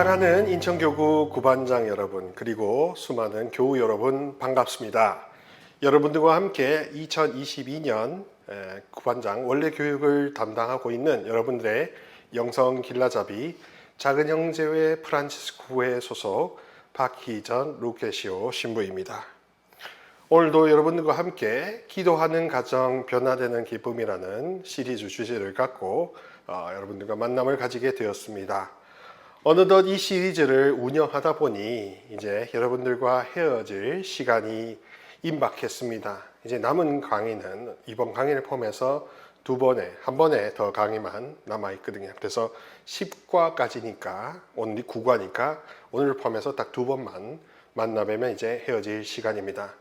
사랑하는 인천교구 구반장 여러분, 그리고 수많은 교우 여러분 반갑습니다. 여러분들과 함께 2022년 구반장 원래 교육을 담당하고 있는 여러분들의 영성 길라잡이 작은 형제회 프란치스코회 소속 박희전 루케시오 신부입니다. 오늘도 여러분들과 함께 기도하는 가정 변화되는 기쁨이라는 시리즈 주제를 갖고 여러분들과 만남을 가지게 되었습니다. 어느덧 이 시리즈를 운영하다 보니 이제 여러분들과 헤어질 시간이 임박했습니다. 이제 남은 강의는 이번 강의를 포함해서 한 번에 더 강의만 남아있거든요. 그래서 10과까지니까 오늘이 9과니까 오늘을 포함해서 딱 2번만 만나뵈면 이제 헤어질 시간입니다.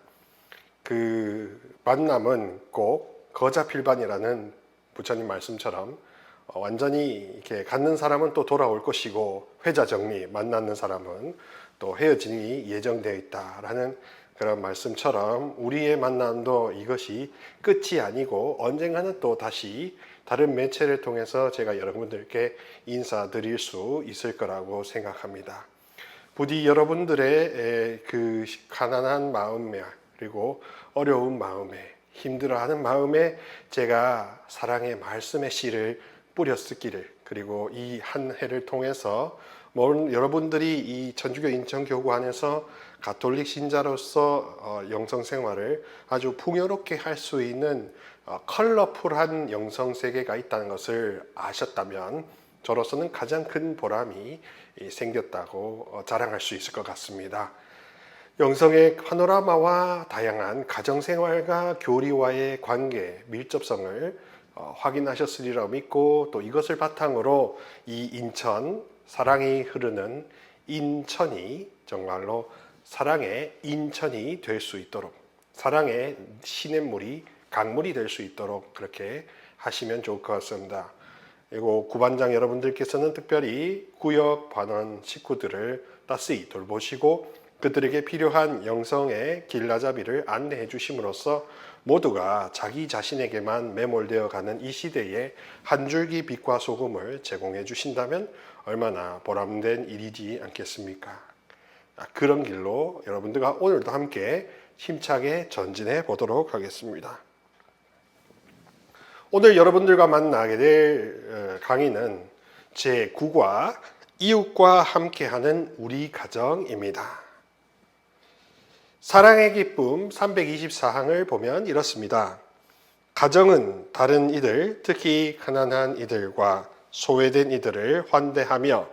그 만남은 꼭 거자필반이라는 부처님 말씀처럼 완전히 이렇게 갖는 사람은 또 돌아올 것이고 회자정리 만나는 사람은 또 헤어짐이 예정되어 있다라는 그런 말씀처럼 우리의 만남도 이것이 끝이 아니고 언젠가는 또 다시 다른 매체를 통해서 제가 여러분들께 인사드릴 수 있을 거라고 생각합니다. 부디 여러분들의 그 가난한 마음에 그리고 어려운 마음에 힘들어하는 마음에 제가 사랑의 말씀의 씨를 뿌렸기를, 그리고 이 한 해를 통해서 여러분들이 이 천주교 인천교구 안에서 가톨릭 신자로서 영성생활을 아주 풍요롭게 할 수 있는 컬러풀한 영성세계가 있다는 것을 아셨다면 저로서는 가장 큰 보람이 생겼다고 자랑할 수 있을 것 같습니다. 영성의 파노라마와 다양한 가정생활과 교리와의 관계, 밀접성을 확인하셨으리라 믿고, 또 이것을 바탕으로 이 인천, 사랑이 흐르는 인천이 정말로 사랑의 인천이 될 수 있도록, 사랑의 시냇물이 강물이 될 수 있도록 그렇게 하시면 좋을 것 같습니다. 그리고 구반장 여러분들께서는 특별히 구역 반원 식구들을 따스히 돌보시고 그들에게 필요한 영성의 길라잡이를 안내해 주심으로써 모두가 자기 자신에게만 매몰되어 가는 이 시대에 한 줄기 빛과 소금을 제공해 주신다면 얼마나 보람된 일이지 않겠습니까? 그런 길로 여러분들과 오늘도 함께 힘차게 전진해 보도록 하겠습니다. 오늘 여러분들과 만나게 될 강의는 제9과 이웃과 함께하는 우리 가정입니다. 사랑의 기쁨 324항을 보면 이렇습니다. 가정은 다른 이들, 특히 가난한 이들과 소외된 이들을 환대하며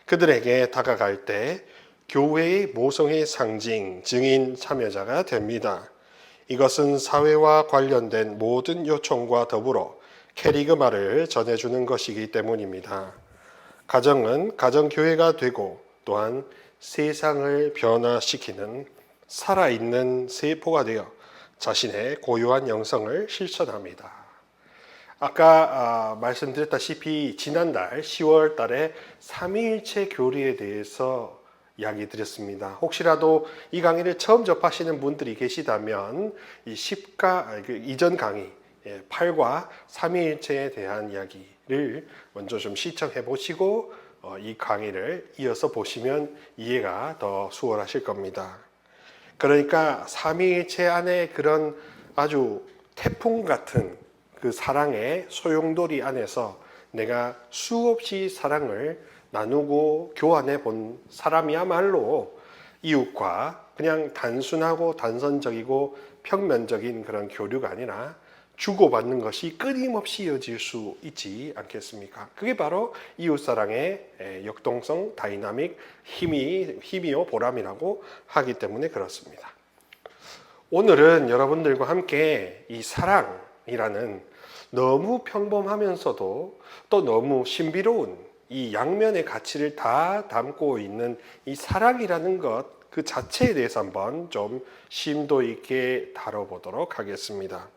그들에게 다가갈 때 교회의 모성의 상징, 증인, 참여자가 됩니다. 이것은 사회와 관련된 모든 요청과 더불어 캐리그마를 전해주는 것이기 때문입니다. 가정은 가정교회가 되고 또한 세상을 변화시키는 살아있는 세포가 되어 자신의 고유한 영성을 실천합니다. 아까 말씀드렸다시피 지난달 10월 달에 삼위일체 교리에 대해서 이야기 드렸습니다. 혹시라도 이 강의를 처음 접하시는 분들이 계시다면 이 10과 이전 강의 8과 삼위일체에 대한 이야기를 먼저 좀 시청해 보시고 이 강의를 이어서 보시면 이해가 더 수월하실 겁니다. 그러니까 삼위일체 안에 그런 아주 태풍 같은 그 사랑의 소용돌이 안에서 내가 수없이 사랑을 나누고 교환해 본 사람이야말로 이웃과 그냥 단순하고 단선적이고 평면적인 그런 교류가 아니라 주고받는 것이 끊임없이 이어질 수 있지 않겠습니까? 그게 바로 이웃사랑의 역동성, 다이나믹, 힘이요 보람이라고 하기 때문에 그렇습니다. 오늘은 여러분들과 함께 이 사랑이라는 너무 평범하면서도 또 너무 신비로운 이 양면의 가치를 다 담고 있는 이 사랑이라는 것 그 자체에 대해서 한번 좀 심도 있게 다뤄보도록 하겠습니다.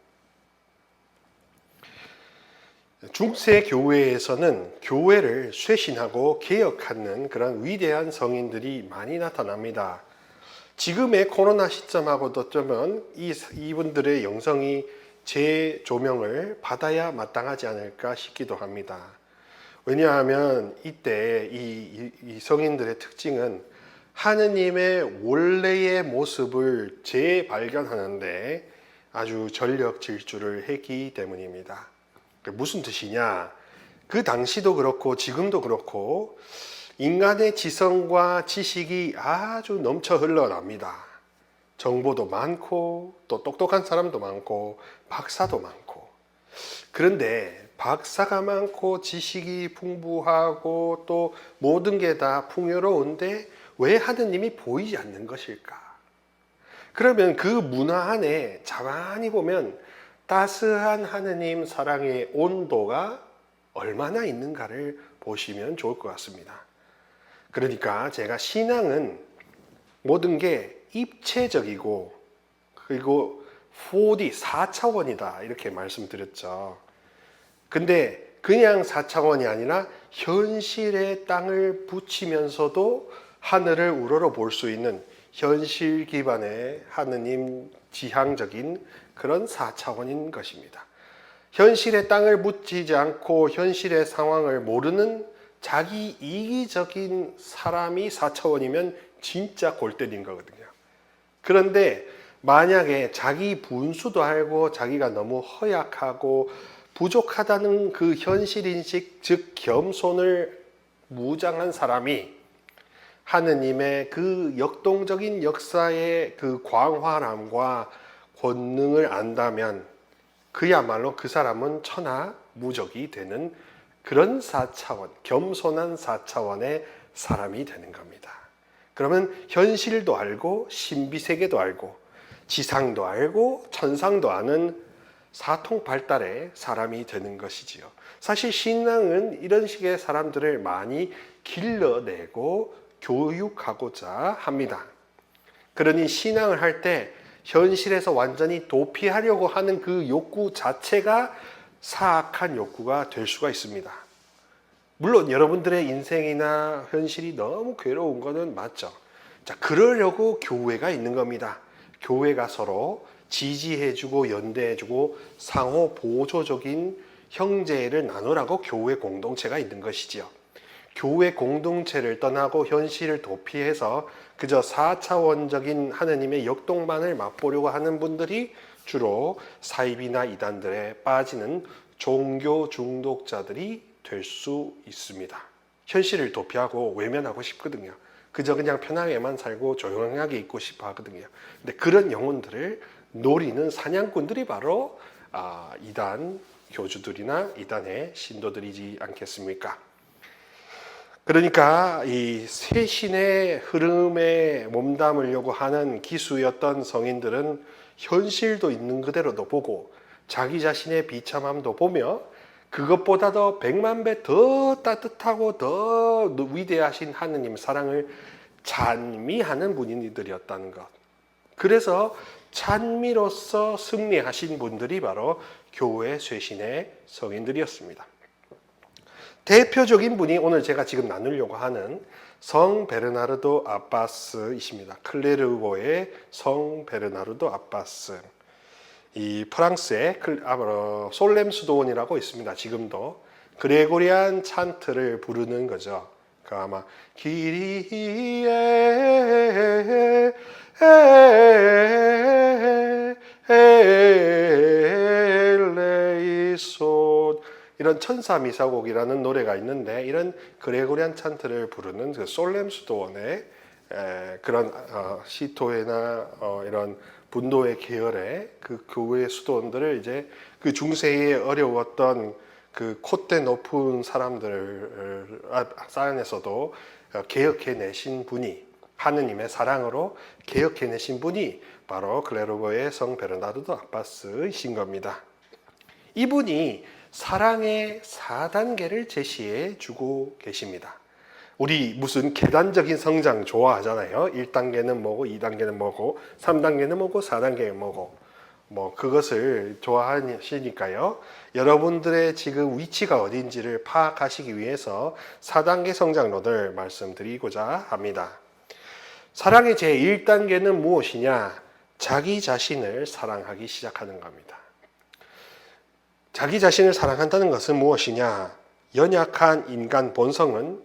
중세 교회에서는 교회를 쇄신하고 개혁하는 그런 위대한 성인들이 많이 나타납니다. 지금의 코로나 시점하고도 어쩌면 이분들의 영성이 재조명을 받아야 마땅하지 않을까 싶기도 합니다. 왜냐하면 이때 이 성인들의 특징은 하느님의 원래의 모습을 재발견하는데 아주 전력 질주를 했기 때문입니다. 무슨 뜻이냐? 그 당시도 그렇고 지금도 그렇고 인간의 지성과 지식이 아주 넘쳐 흘러납니다. 정보도 많고 또 똑똑한 사람도 많고 박사도 많고. 그런데 박사가 많고 지식이 풍부하고 또 모든 게 다 풍요로운데 왜 하느님이 보이지 않는 것일까? 그러면 그 문화 안에 가만히 보면 따스한 하느님 사랑의 온도가 얼마나 있는가를 보시면 좋을 것 같습니다. 그러니까 제가 신앙은 모든 게 입체적이고 그리고 4D, 4차원이다 이렇게 말씀드렸죠. 근데 그냥 4차원이 아니라 현실의 땅을 붙이면서도 하늘을 우러러 볼 수 있는 현실 기반의 하느님 지향적인 그런 4차원인 것입니다. 현실의 땅을 붙이지 않고 현실의 상황을 모르는 자기 이기적인 사람이 4차원이면 진짜 골 때린 거거든요. 그런데 만약에 자기 분수도 알고 자기가 너무 허약하고 부족하다는 그 현실인식, 즉 겸손을 무장한 사람이 하느님의 그 역동적인 역사의 그 광활함과 권능을 안다면 그야말로 그 사람은 천하무적이 되는 그런 4차원, 겸손한 4차원의 사람이 되는 겁니다. 그러면 현실도 알고 신비세계도 알고 지상도 알고 천상도 아는 사통팔달의 사람이 되는 것이지요. 사실 신앙은 이런 식의 사람들을 많이 길러내고 교육하고자 합니다. 그러니 신앙을 할 때 현실에서 완전히 도피하려고 하는 그 욕구 자체가 사악한 욕구가 될 수가 있습니다. 물론 여러분들의 인생이나 현실이 너무 괴로운 것은 맞죠. 자, 그러려고 교회가 있는 겁니다. 교회가 서로 지지해주고 연대해주고 상호 보조적인 형제를 나누라고 교회 공동체가 있는 것이지요. 교회 공동체를 떠나고 현실을 도피해서 그저 4차원적인 하느님의 역동만을 맛보려고 하는 분들이 주로 사이비나 이단들에 빠지는 종교 중독자들이 될 수 있습니다. 현실을 도피하고 외면하고 싶거든요. 그저 그냥 편하게만 살고 조용하게 있고 싶어 하거든요. 근데 그런 영혼들을 노리는 사냥꾼들이 바로 이단 교주들이나 이단의 신도들이지 않겠습니까? 그러니까 이 쇄신의 흐름에 몸담으려고 하는 기수였던 성인들은 현실도 있는 그대로도 보고 자기 자신의 비참함도 보며 그것보다도 100만 배 더 따뜻하고 더 위대하신 하느님 사랑을 찬미하는 분들이었다는 것. 그래서 찬미로서 승리하신 분들이 바로 교회 쇄신의 성인들이었습니다. 대표적인 분이 오늘 제가 지금 나누려고 하는 성 베르나르도 아바스이십니다. 클레르고의 성 베르나르도 아바스. 이 프랑스의 솔렘 수도원이라고 있습니다. 지금도 그레고리안 찬트를 부르는 거죠. 그 아마 기리에 엘레이소 이런 천사미사곡이라는 노래가 있는데 이런 그레고리안 찬트를 부르는 그 솔렘 수도원의 그런 시토회나 이런 분도의 계열의 그 교회 수도원들을 이제 그 중세에 어려웠던 그 콧대 높은 사람들을 쌓아내서도 개혁해내신 분이 하느님의 사랑으로 개혁해내신 분이 바로 클레르고의 성 베르나르도 아바스이신 겁니다. 이분이 사랑의 4단계를 제시해 주고 계십니다. 우리 무슨 계단적인 성장 좋아하잖아요. 1단계는 뭐고 2단계는 뭐고 3단계는 뭐고 4단계는 뭐고 뭐 그것을 좋아하시니까요. 여러분들의 지금 위치가 어딘지를 파악하시기 위해서 4단계 성장론을 말씀드리고자 합니다. 사랑의 제1단계는 무엇이냐? 자기 자신을 사랑하기 시작하는 겁니다. 자기 자신을 사랑한다는 것은 무엇이냐? 연약한 인간 본성은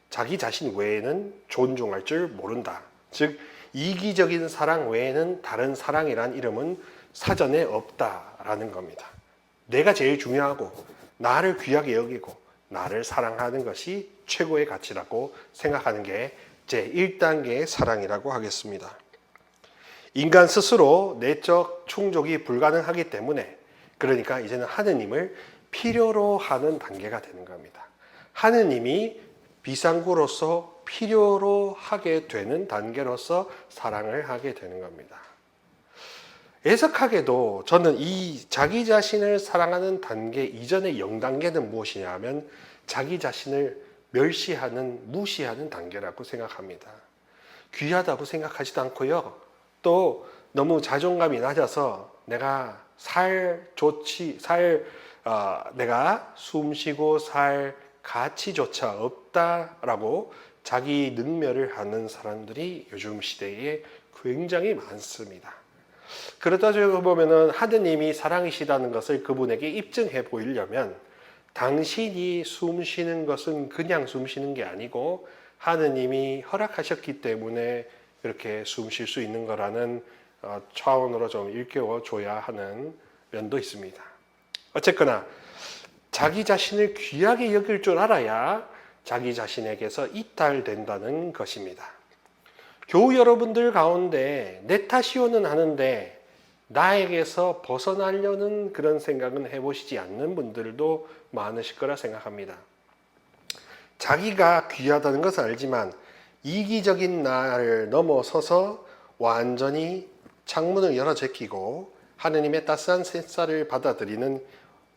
자기 자신 외에는 존중할 줄 모른다. 즉 이기적인 사랑 외에는 다른 사랑이란 이름은 사전에 없다라는 겁니다. 내가 제일 중요하고 나를 귀하게 여기고 나를 사랑하는 것이 최고의 가치라고 생각하는 게 제 1단계의 사랑이라고 하겠습니다. 인간 스스로 내적 충족이 불가능하기 때문에 그러니까 이제는 하느님을 필요로 하는 단계가 되는 겁니다. 하느님이 비상구로서 필요로 하게 되는 단계로서 사랑을 하게 되는 겁니다. 애석하게도 저는 이 자기 자신을 사랑하는 단계 이전의 0단계는 무엇이냐 하면 자기 자신을 멸시하는, 무시하는 단계라고 생각합니다. 귀하다고 생각하지도 않고요. 또 너무 자존감이 낮아서 내가 내가 숨쉬고 살 가치조차 없다라고 자기 능멸을 하는 사람들이 요즘 시대에 굉장히 많습니다. 그러다 보면은 하느님이 사랑이시다는 것을 그분에게 입증해 보이려면 당신이 숨 쉬는 것은 그냥 숨 쉬는 게 아니고 하느님이 허락하셨기 때문에 그렇게 숨 쉴 수 있는 거라는 차원으로 좀 일깨워 줘야 하는 면도 있습니다. 어쨌거나 자기 자신을 귀하게 여길 줄 알아야 자기 자신에게서 이탈된다는 것입니다. 교우 여러분들 가운데 내 탓이오는 하는데 나에게서 벗어나려는 그런 생각은 해보시지 않는 분들도 많으실 거라 생각합니다. 자기가 귀하다는 것을 알지만 이기적인 나를 넘어서서 완전히 창문을 열어 제끼고 하느님의 따스한 햇살을 받아들이는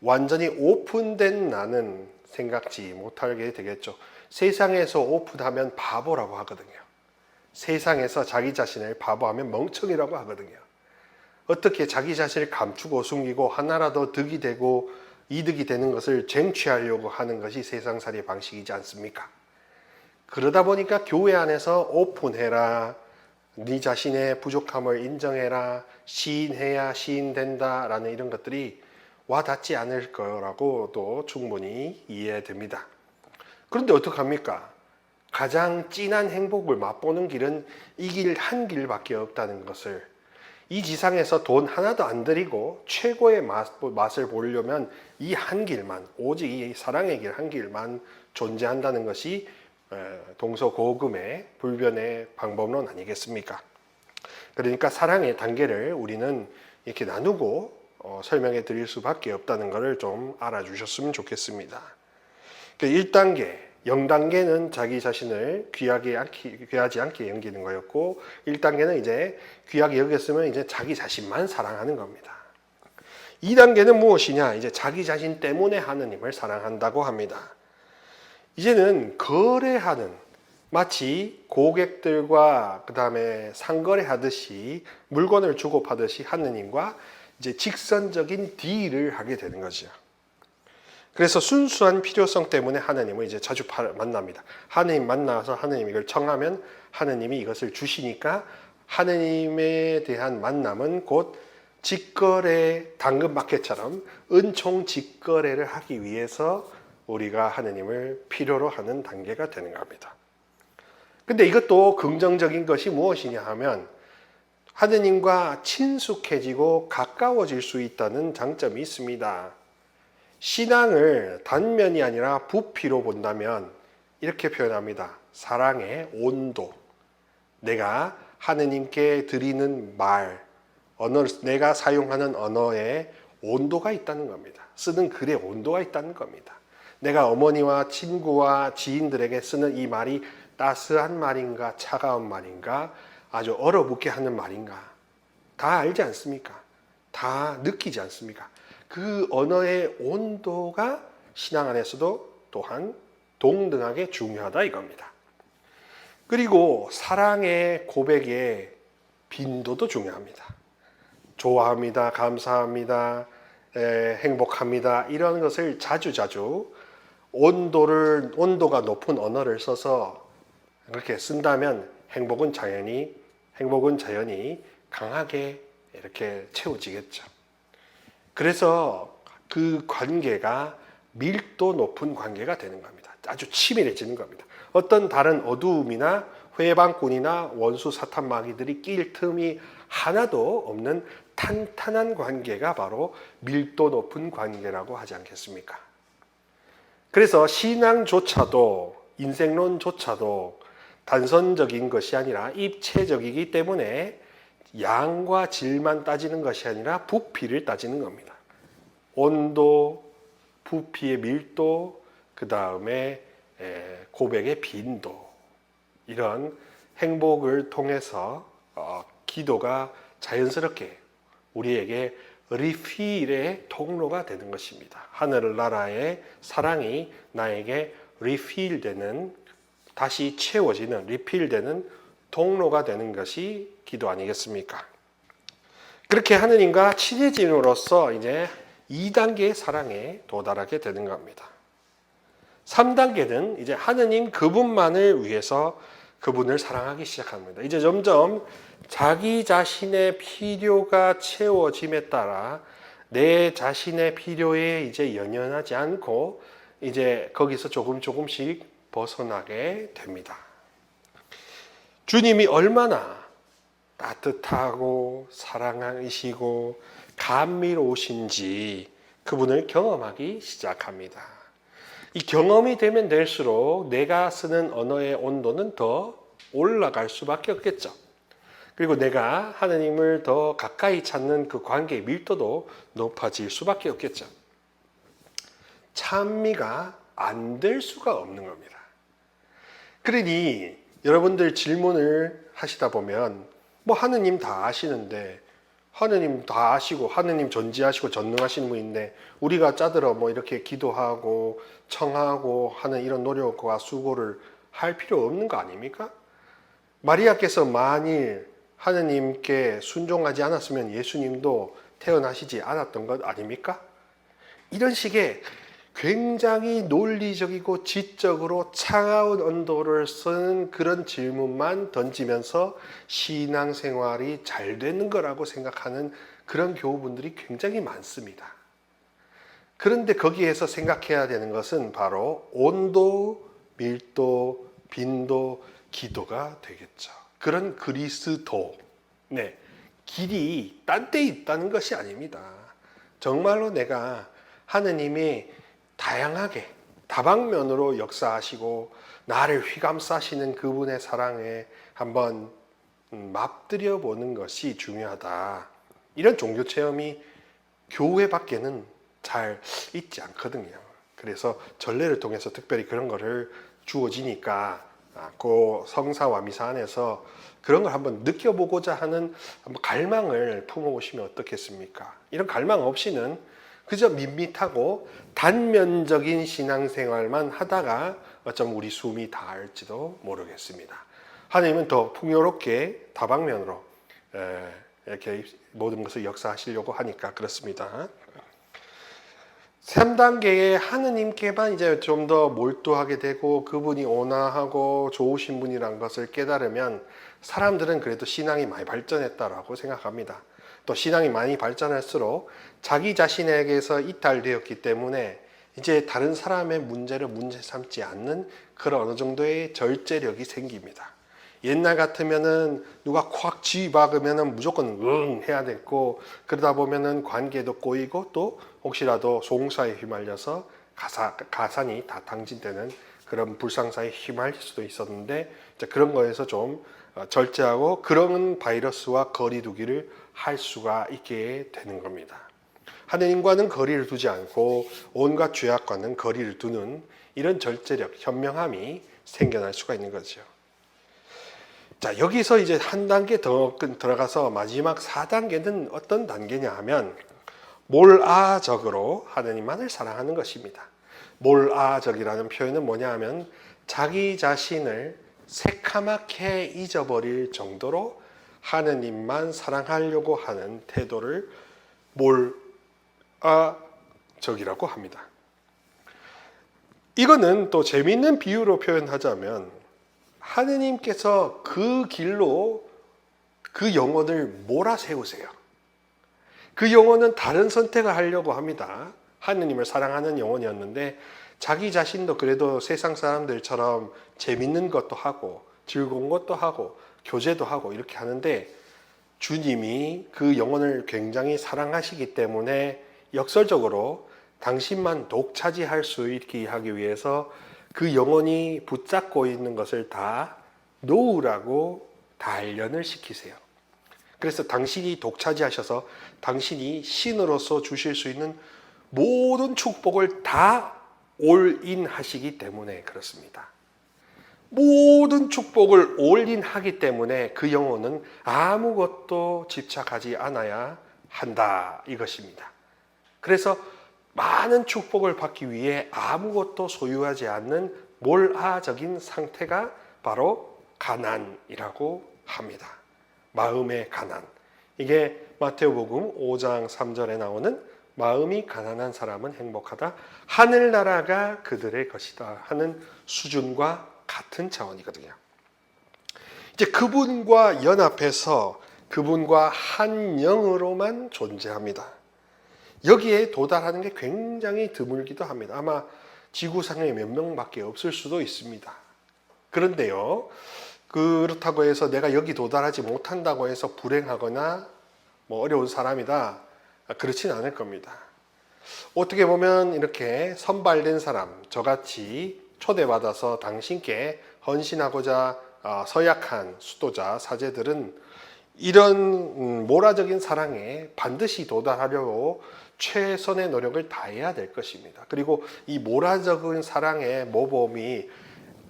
완전히 오픈된 나는 생각지 못하게 되겠죠. 세상에서 오픈하면 바보라고 하거든요. 세상에서 자기 자신을 바보하면 멍청이라고 하거든요. 어떻게 자기 자신을 감추고 숨기고 하나라도 득이 되고 이득이 되는 것을 쟁취하려고 하는 것이 세상살이의 방식이지 않습니까? 그러다 보니까 교회 안에서 오픈해라, 네 자신의 부족함을 인정해라, 시인해야 시인된다 라는 이런 것들이 와닿지 않을 거라고도 충분히 이해됩니다. 그런데 어떡합니까? 가장 진한 행복을 맛보는 길은 이 길 한 길밖에 없다는 것을 이 지상에서 돈 하나도 안 들이고 최고의 맛을 보려면 이 한 길만, 오직 이 사랑의 길 한 길만 존재한다는 것이 동서고금의 불변의 방법론 아니겠습니까? 그러니까 사랑의 단계를 우리는 이렇게 나누고 설명해 드릴 수밖에 없다는 것을 좀 알아주셨으면 좋겠습니다. 1단계, 0단계는 자기 자신을 귀하지 않게 여기는 거였고 1단계는 이제 귀하게 여겼으면 이제 자기 자신만 사랑하는 겁니다. 2단계는 무엇이냐? 이제 자기 자신 때문에 하느님을 사랑한다고 합니다. 이제는 거래하는 마치 고객들과 그 다음에 상거래하듯이 물건을 주고받듯이 하느님과 이제 직선적인 딜을 하게 되는 거죠. 그래서 순수한 필요성 때문에 하느님을 이제 자주 만납니다. 하느님 만나서 하느님 이걸 청하면 하느님이 이것을 주시니까 하느님에 대한 만남은 곧 직거래 당근마켓처럼 은총 직거래를 하기 위해서 우리가 하느님을 필요로 하는 단계가 되는 겁니다. 근데 이것도 긍정적인 것이 무엇이냐 하면 하느님과 친숙해지고 가까워질 수 있다는 장점이 있습니다. 신앙을 단면이 아니라 부피로 본다면 이렇게 표현합니다. 사랑의 온도. 내가 하느님께 드리는 말, 내가 사용하는 언어에 온도가 있다는 겁니다. 쓰는 글에 온도가 있다는 겁니다. 내가 어머니와 친구와 지인들에게 쓰는 이 말이 따스한 말인가 차가운 말인가 아주 얼어붙게 하는 말인가 다 알지 않습니까? 다 느끼지 않습니까? 그 언어의 온도가 신앙 안에서도 또한 동등하게 중요하다 이겁니다. 그리고 사랑의 고백의 빈도도 중요합니다. 좋아합니다, 감사합니다, 행복합니다 이런 것을 자주자주 온도가 높은 언어를 써서 그렇게 쓴다면 행복은 자연히 강하게 이렇게 채워지겠죠. 그래서 그 관계가 밀도 높은 관계가 되는 겁니다. 아주 치밀해지는 겁니다. 어떤 다른 어두움이나 회방꾼이나 원수 사탄 마귀들이 낄 틈이 하나도 없는 탄탄한 관계가 바로 밀도 높은 관계라고 하지 않겠습니까? 그래서 신앙조차도, 인생론조차도 단선적인 것이 아니라 입체적이기 때문에 양과 질만 따지는 것이 아니라 부피를 따지는 겁니다. 온도, 부피의 밀도, 그 다음에 고백의 빈도, 이런 행복을 통해서 기도가 자연스럽게 우리에게 리필의 통로가 되는 것입니다. 하늘나라의 사랑이 나에게 리필되는, 다시 채워지는, 리필되는 통로가 되는 것이 기도 아니겠습니까? 그렇게 하느님과 친해짐으로써 이제 2단계의 사랑에 도달하게 되는 겁니다. 3단계는 이제 하느님 그분만을 위해서 그분을 사랑하기 시작합니다. 이제 점점 자기 자신의 필요가 채워짐에 따라 내 자신의 필요에 이제 연연하지 않고 이제 거기서 조금씩 벗어나게 됩니다. 주님이 얼마나 따뜻하고 사랑하시고 감미로우신지 그분을 경험하기 시작합니다. 이 경험이 되면 될수록 내가 쓰는 언어의 온도는 더 올라갈 수밖에 없겠죠. 그리고 내가 하느님을 더 가까이 찾는 그 관계의 밀도도 높아질 수밖에 없겠죠. 찬미가 안 될 수가 없는 겁니다. 그러니 여러분들 질문을 하시다 보면 뭐 하느님 다 아시는데, 하느님 다 아시고 하느님 전지하시고 전능하신 분인데 우리가 짜들어 뭐 이렇게 기도하고 청하고 하는 이런 노력과 수고를 할 필요 없는 거 아닙니까? 마리아께서 만일 하느님께 순종하지 않았으면 예수님도 태어나시지 않았던 것 아닙니까? 이런 식의 굉장히 논리적이고 지적으로 차가운 언도를 쓰는 그런 질문만 던지면서 신앙생활이 잘 되는 거라고 생각하는 그런 교우분들이 굉장히 많습니다. 그런데 거기에서 생각해야 되는 것은 바로 온도, 밀도, 빈도, 기도가 되겠죠. 그런 그리스도, 길이 딴 데 있다는 것이 아닙니다. 정말로 내가 하느님이 다양하게 다방면으로 역사하시고 나를 휘감싸시는 그분의 사랑에 한번 맛들여 보는 것이 중요하다. 이런 종교 체험이 교회 밖에는 잘 있지 않거든요. 그래서 전례를 통해서 특별히 그런 거를 주어지니까 그 성사와 미사 안에서 그런 걸 한번 느껴보고자 하는 한번 갈망을 품어보시면 어떻겠습니까? 이런 갈망 없이는 그저 밋밋하고 단면적인 신앙생활만 하다가 어쩜 우리 숨이 닿을지도 모르겠습니다. 하나님은 더 풍요롭게 다방면으로 이렇게 모든 것을 역사하시려고 하니까 그렇습니다. 3단계에 하느님께만 이제 좀 더 몰두하게 되고 그분이 온화하고 좋으신 분이란 것을 깨달으면 사람들은 그래도 신앙이 많이 발전했다라고 생각합니다. 또 신앙이 많이 발전할수록 자기 자신에게서 이탈되었기 때문에 이제 다른 사람의 문제를 문제 삼지 않는 그런 어느 정도의 절제력이 생깁니다. 옛날 같으면은 누가 콱 쥐박으면은 무조건 응 해야 됐고, 그러다 보면은 관계도 꼬이고 또 혹시라도 송사에 휘말려서 가산이 다 탕진되는 그런 불상사에 휘말릴 수도 있었는데, 그런 거에서 좀 절제하고 그런 바이러스와 거리두기를 할 수가 있게 되는 겁니다. 하느님과는 거리를 두지 않고 온갖 죄악과는 거리를 두는 이런 절제력, 현명함이 생겨날 수가 있는 거죠. 자, 여기서 이제 한 단계 더 들어가서 마지막 4단계는 어떤 단계냐 하면 몰아적으로 하느님만을 사랑하는 것입니다. 몰아적이라는 표현은 뭐냐 하면 자기 자신을 새카맣게 잊어버릴 정도로 하느님만 사랑하려고 하는 태도를 몰아적이라고 합니다. 이거는 또 재미있는 비유로 표현하자면 하느님께서 그 길로 그 영혼을 몰아세우세요. 그 영혼은 다른 선택을 하려고 합니다. 하느님을 사랑하는 영혼이었는데 자기 자신도 그래도 세상 사람들처럼 재밌는 것도 하고 즐거운 것도 하고 교제도 하고 이렇게 하는데 주님이 그 영혼을 굉장히 사랑하시기 때문에 역설적으로 당신만 독차지할 수 있게 하기 위해서 그 영혼이 붙잡고 있는 것을 다 놓으라고 단련을 시키세요. 그래서 당신이 독차지하셔서 당신이 신으로서 주실 수 있는 모든 축복을 다 올인 하시기 때문에 그렇습니다. 모든 축복을 올인 하기 때문에 그 영혼은 아무것도 집착하지 않아야 한다 이것입니다. 그래서 많은 축복을 받기 위해 아무것도 소유하지 않는 몰아적인 상태가 바로 가난이라고 합니다. 마음의 가난. 이게 마태복음 5장 3절에 나오는 마음이 가난한 사람은 행복하다. 하늘나라가 그들의 것이다 하는 수준과 같은 차원이거든요. 이제 그분과 연합해서 그분과 한 영으로만 존재합니다. 여기에 도달하는 게 굉장히 드물기도 합니다. 아마 지구상에 몇 명밖에 없을 수도 있습니다. 그런데요, 그렇다고 해서 내가 여기 도달하지 못한다고 해서 불행하거나 뭐 어려운 사람이다, 그렇진 않을 겁니다. 어떻게 보면 이렇게 선발된 사람, 저같이 초대받아서 당신께 헌신하고자 서약한 수도자, 사제들은 이런 몰아적인 사랑에 반드시 도달하려고 최선의 노력을 다해야 될 것입니다. 그리고 이 몰아적인 사랑의 모범이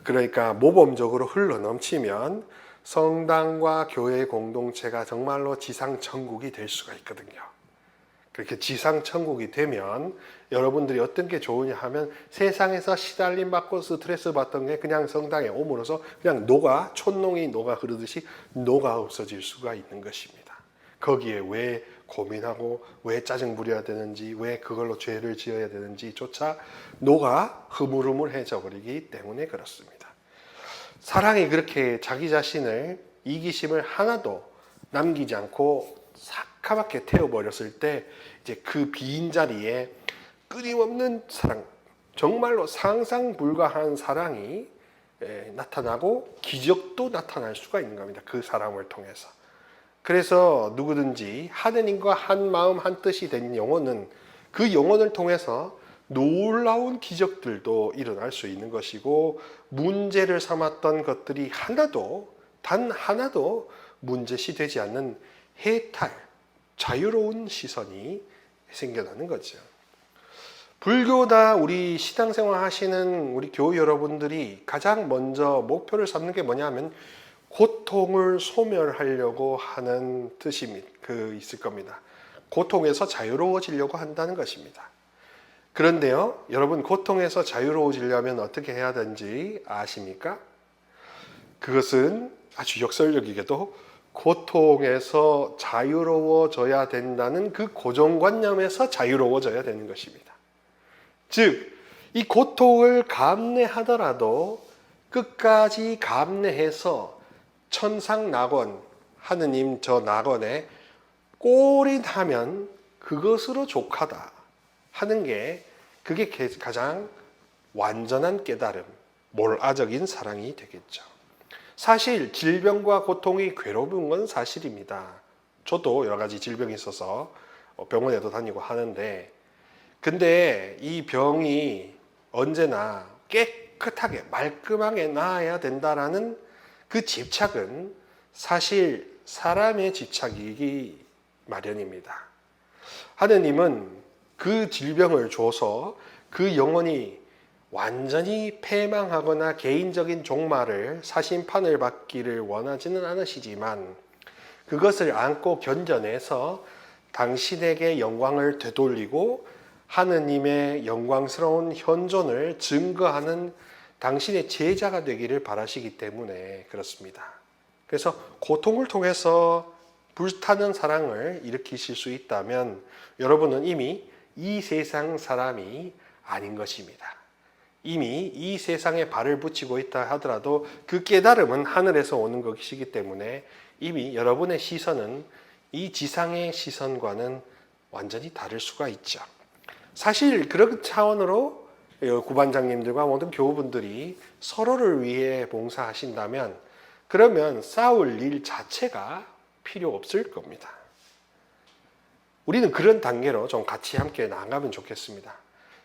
그러니까 모범적으로 흘러넘치면 성당과 교회 공동체가 정말로 지상천국이 될 수가 있거든요. 그렇게 지상천국이 되면 여러분들이 어떤 게 좋으냐 하면 세상에서 시달림 받고 스트레스 받던 게 그냥 성당에 오므로서 그냥 촌농이 녹아 흐르듯이 녹아 없어질 수가 있는 것입니다. 거기에 왜 고민하고 왜 짜증 부려야 되는지 왜 그걸로 죄를 지어야 되는지조차 녹아 흐물흐물해져 버리기 때문에 그렇습니다. 사랑이 그렇게 자기 자신을 이기심을 하나도 남기지 않고 사카맣게 태워버렸을 때 이제 그 빈자리에 끊임없는 사랑, 정말로 상상 불가한 사랑이 나타나고 기적도 나타날 수가 있는 겁니다. 그 사람을 통해서. 그래서 누구든지 하느님과 한 마음 한 뜻이 된 영혼은 그 영혼을 통해서 놀라운 기적들도 일어날 수 있는 것이고 문제를 삼았던 것들이 단 하나도 문제시 되지 않는 해탈, 자유로운 시선이 생겨나는 거죠. 불교다 우리 신앙생활 하시는 우리 교우 여러분들이 가장 먼저 목표를 삼는 게 뭐냐면 고통을 소멸하려고 하는 뜻이 있을 겁니다. 고통에서 자유로워지려고 한다는 것입니다. 그런데요, 여러분 고통에서 자유로워지려면 어떻게 해야 되는지 아십니까? 그것은 아주 역설적이게도 고통에서 자유로워져야 된다는 그 고정관념에서 자유로워져야 되는 것입니다. 즉, 이 고통을 감내하더라도 끝까지 감내해서 천상낙원, 하느님 저 낙원에 꼬린하면 그것으로 족하다 하는 게 그게 가장 완전한 깨달음, 몰아적인 사랑이 되겠죠. 사실 질병과 고통이 괴로운 건 사실입니다. 저도 여러 가지 질병이 있어서 병원에도 다니고 하는데 근데 이 병이 언제나 깨끗하게 말끔하게 나아야 된다라는 그 집착은 사실 사람의 집착이기 마련입니다. 하느님은 그 질병을 줘서 그 영혼이 완전히 패망하거나 개인적인 종말을 사심판을 받기를 원하지는 않으시지만 그것을 안고 견뎌내서 당신에게 영광을 되돌리고 하느님의 영광스러운 현존을 증거하는 당신의 제자가 되기를 바라시기 때문에 그렇습니다. 그래서 고통을 통해서 불타는 사랑을 일으키실 수 있다면 여러분은 이미 이 세상 사람이 아닌 것입니다. 이미 이 세상에 발을 붙이고 있다 하더라도 그 깨달음은 하늘에서 오는 것이기 때문에 이미 여러분의 시선은 이 지상의 시선과는 완전히 다를 수가 있죠. 사실 그런 차원으로 구반장님들과 모든 교우분들이 서로를 위해 봉사하신다면 그러면 싸울 일 자체가 필요 없을 겁니다. 우리는 그런 단계로 좀 같이 함께 나가면 좋겠습니다.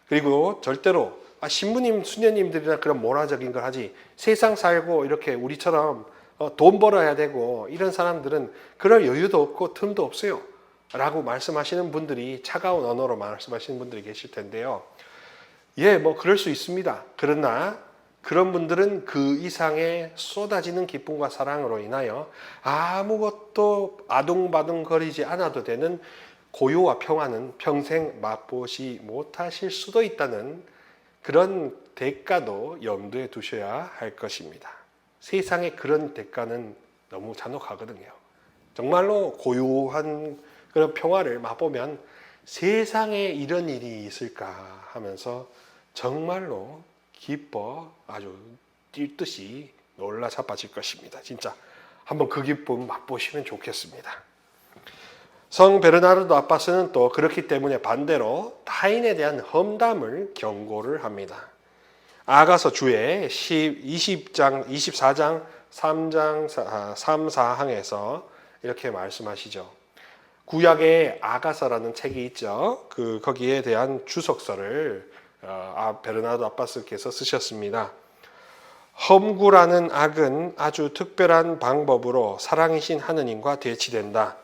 그리고 절대로 신부님, 수녀님들이나 그런 모라적인 걸 하지 세상 살고 이렇게 우리처럼 돈 벌어야 되고 이런 사람들은 그럴 여유도 없고 틈도 없어요. 라고 말씀하시는 분들이 차가운 언어로 말씀하시는 분들이 계실 텐데요. 예, 뭐 그럴 수 있습니다. 그러나 그런 분들은 그 이상의 쏟아지는 기쁨과 사랑으로 인하여 아무것도 아둥바둥거리지 않아도 되는 고요와 평화는 평생 맛보시 못하실 수도 있다는 그런 대가도 염두에 두셔야 할 것입니다. 세상에 그런 대가는 너무 잔혹하거든요. 정말로 고요한 그런 평화를 맛보면 세상에 이런 일이 있을까 하면서 정말로 기뻐 아주 뛸 듯이 놀라 자빠질 것입니다. 진짜 한번 그 기쁨 맛보시면 좋겠습니다. 성 베르나르도 아빠스는 또 그렇기 때문에 반대로 타인에 대한 험담을 경고를 합니다. 아가서 주에 24장 3장 3, 4항에서 이렇게 말씀하시죠. 구약의 아가서라는 책이 있죠. 거기에 대한 주석서를 베르나르도 아빠스께서 쓰셨습니다. 험구라는 악은 아주 특별한 방법으로 사랑이신 하느님과 대치된다.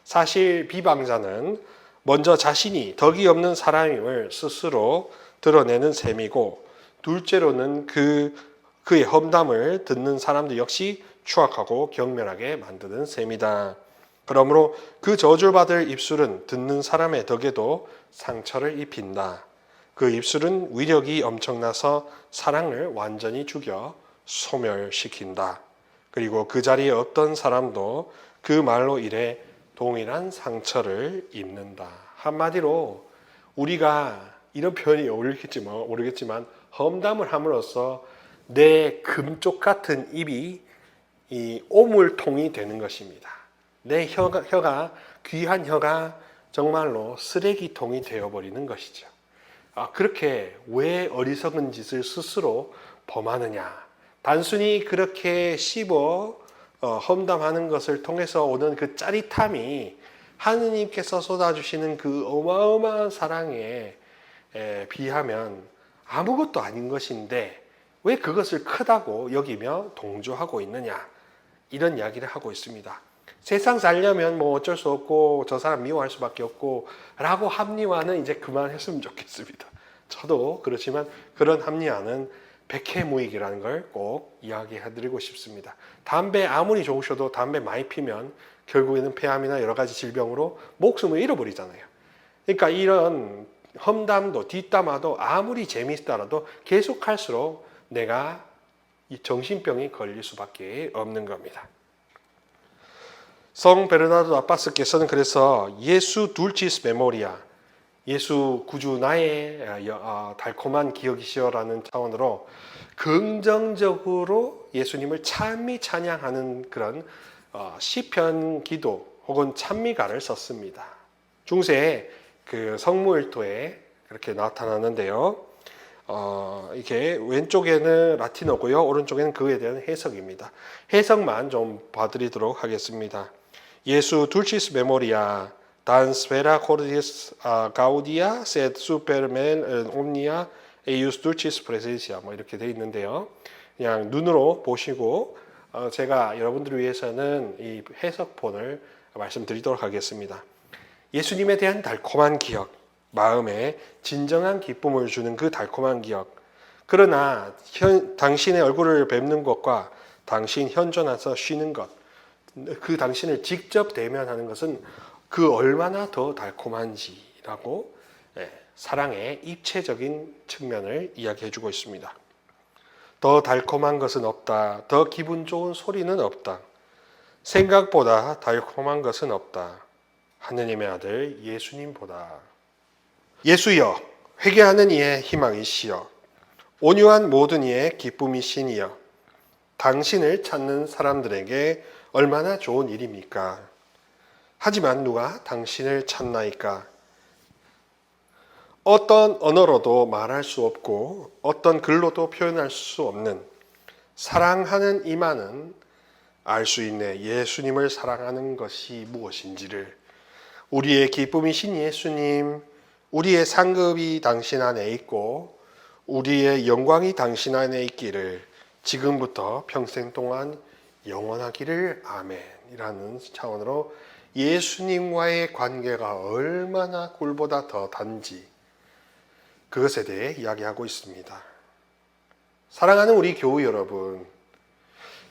사실 비방자는 먼저 자신이 덕이 없는 사람임을 스스로 드러내는 셈이고 둘째로는 그의 험담을 듣는 사람들 역시 추악하고 경멸하게 만드는 셈이다. 그러므로 그 저주받을 입술은 듣는 사람의 덕에도 상처를 입힌다. 그 입술은 위력이 엄청나서 사랑을 완전히 죽여 소멸시킨다. 그리고 그 자리에 어떤 사람도 그 말로 인해 동일한 상처를 입는다. 한마디로 우리가 이런 표현이 모르겠지만 험담을 함으로써 내 금쪽 같은 입이 이 오물통이 되는 것입니다. 내 혀가 귀한 혀가 정말로 쓰레기통이 되어버리는 것이죠. 그렇게 왜 어리석은 짓을 스스로 범하느냐? 단순히 그렇게 험담하는 것을 통해서 오는 그 짜릿함이 하느님께서 쏟아주시는 그 어마어마한 사랑에 비하면 아무것도 아닌 것인데 왜 그것을 크다고 여기며 동조하고 있느냐? 이런 이야기를 하고 있습니다. 세상 살려면 뭐 어쩔 수 없고 저 사람 미워할 수밖에 없고 라고 합리화는 이제 그만했으면 좋겠습니다. 저도 그렇지만 그런 합리화는 백해무익이라는 걸 꼭 이야기해드리고 싶습니다. 담배 아무리 좋으셔도 담배 많이 피면 결국에는 폐암이나 여러 가지 질병으로 목숨을 잃어버리잖아요. 그러니까 이런 험담도 뒷담화도 아무리 재미있다라도 계속할수록 내가 이 정신병이 걸릴 수밖에 없는 겁니다. 성 베르나르도 아빠스께서는 그래서 예수 둘치스 메모리아, 예수 구주 나의 달콤한 기억이시여라는 차원으로 긍정적으로 예수님을 찬미 찬양하는 그런 시편 기도 혹은 찬미가를 썼습니다. 중세에 그 성무일토에 그렇게 나타나는데요. 이게 왼쪽에는 라틴어고요. 오른쪽에는 그에 대한 해석입니다. 해석만 좀 봐드리도록 하겠습니다. 예수 둘치스 메모리아 Dan spera cordis gaudia sed supermen omnia eius dulcis presentia 뭐 이렇게 돼 있는데요. 그냥 눈으로 보시고 제가 여러분들을 위해서는 이 해석본을 말씀드리도록 하겠습니다. 예수님에 대한 달콤한 기억, 마음에 진정한 기쁨을 주는 그 달콤한 기억. 그러나 당신의 얼굴을 뵙는 것과 당신 현존해서 쉬는 것, 그 당신을 직접 대면하는 것은 그 얼마나 더 달콤한지라고 사랑의 입체적인 측면을 이야기해주고 있습니다. 더 달콤한 것은 없다. 더 기분 좋은 소리는 없다. 생각보다 달콤한 것은 없다. 하느님의 아들 예수님보다. 예수여, 회개하는 이의 희망이시여, 온유한 모든 이의 기쁨이시니여, 당신을 찾는 사람들에게 얼마나 좋은 일입니까? 하지만 누가 당신을 찾나이까? 어떤 언어로도 말할 수 없고 어떤 글로도 표현할 수 없는 사랑하는 이만은 알 수 있네. 예수님을 사랑하는 것이 무엇인지를. 우리의 기쁨이신 예수님, 우리의 상급이 당신 안에 있고 우리의 영광이 당신 안에 있기를 지금부터 평생 동안 영원하기를 아멘이라는 차원으로 예수님과의 관계가 얼마나 꿀보다 더 단지 그것에 대해 이야기하고 있습니다. 사랑하는 우리 교우 여러분,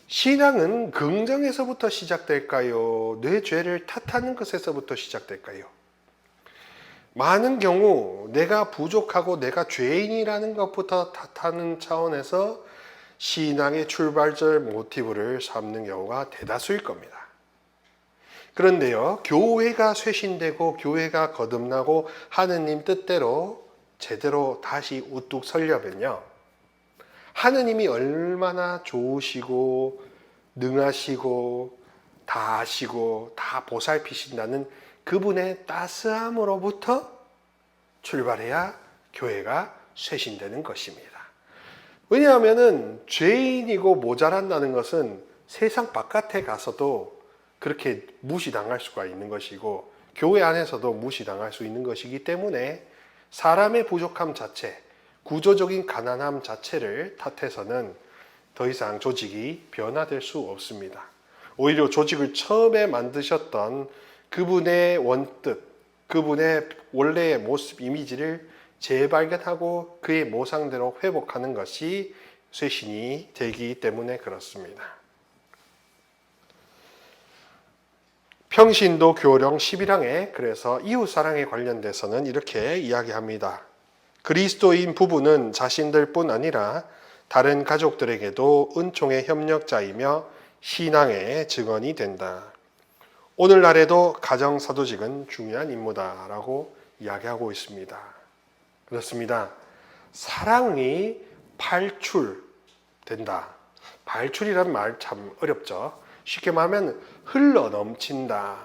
신앙은 긍정에서부터 시작될까요? 내 죄를 탓하는 것에서부터 시작될까요? 많은 경우 내가 부족하고 내가 죄인이라는 것부터 탓하는 차원에서 신앙의 출발절 모티브를 삼는 경우가 대다수일 겁니다. 그런데요, 교회가 쇄신되고 교회가 거듭나고 하느님 뜻대로 제대로 다시 우뚝 서려면요, 하느님이 얼마나 좋으시고 능하시고 다 아시고 다 보살피신다는 그분의 따스함으로부터 출발해야 교회가 쇄신되는 것입니다. 왜냐하면 죄인이고 모자란다는 것은 세상 바깥에 가서도 그렇게 무시당할 수가 있는 것이고 교회 안에서도 무시당할 수 있는 것이기 때문에 사람의 부족함 자체, 구조적인 가난함 자체를 탓해서는 더 이상 조직이 변화될 수 없습니다. 오히려 조직을 처음에 만드셨던 그분의 원뜻, 그분의 원래의 모습, 이미지를 재발견하고 그의 모상대로 회복하는 것이 쇄신이 되기 때문에 그렇습니다. 평신도 교령 11항에 그래서 이웃사랑에 관련돼서는 이렇게 이야기합니다. 그리스도인 부부는 자신들뿐 아니라 다른 가족들에게도 은총의 협력자이며 신앙의 증언이 된다. 오늘날에도 가정사도직은 중요한 임무다라고 이야기하고 있습니다. 그렇습니다. 사랑이 발출된다. 발출이라는 말 참 어렵죠. 쉽게 말하면 흘러 넘친다.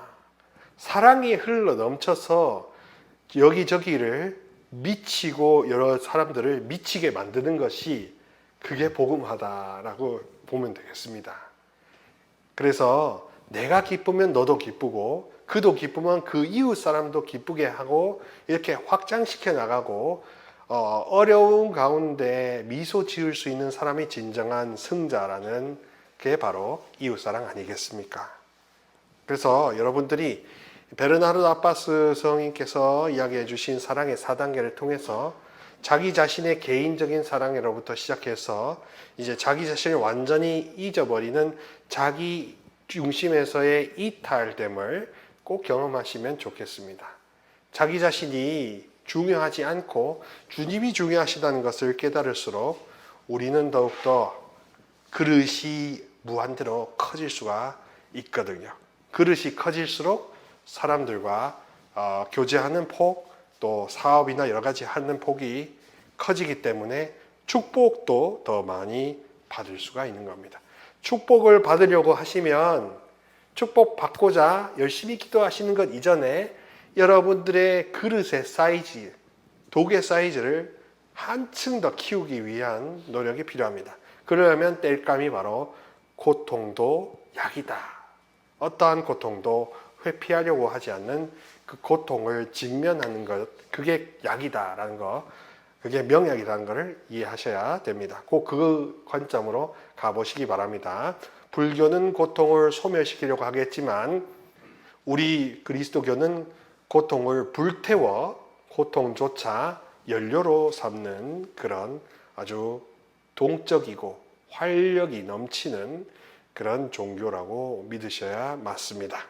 사랑이 흘러 넘쳐서 여기저기를 미치고 여러 사람들을 미치게 만드는 것이 그게 복음화다라고 보면 되겠습니다. 그래서 내가 기쁘면 너도 기쁘고 그도 기쁘면 그 이웃 사람도 기쁘게 하고 이렇게 확장시켜 나가고 어려운 가운데 미소 지을 수 있는 사람이 진정한 승자라는 게 바로 이웃사랑 아니겠습니까? 그래서 여러분들이 베르나르도 아바스 성인께서 이야기해 주신 사랑의 4단계를 통해서 자기 자신의 개인적인 사랑으로부터 시작해서 이제 자기 자신을 완전히 잊어버리는 자기 중심에서의 이탈됨을 꼭 경험하시면 좋겠습니다. 자기 자신이 중요하지 않고 주님이 중요하시다는 것을 깨달을수록 우리는 더욱더 그릇이 무한대로 커질 수가 있거든요. 그릇이 커질수록 사람들과 교제하는 폭, 또 사업이나 여러 가지 하는 폭이 커지기 때문에 축복도 더 많이 받을 수가 있는 겁니다. 축복을 받으려고 하시면 축복 받고자 열심히 기도하시는 것 이전에 여러분들의 그릇의 사이즈, 독의 사이즈를 한층 더 키우기 위한 노력이 필요합니다. 그러려면 땔감이 바로 고통도 약이다. 어떠한 고통도 회피하려고 하지 않는 그 고통을 직면하는 것, 그게 약이다라는 거, 그게 명약이라는 것을 이해하셔야 됩니다. 꼭 그 관점으로 가보시기 바랍니다. 불교는 고통을 소멸시키려고 하겠지만 우리 그리스도교는 고통을 불태워 고통조차 연료로 삼는 그런 아주 동적이고 활력이 넘치는 그런 종교라고 믿으셔야 맞습니다.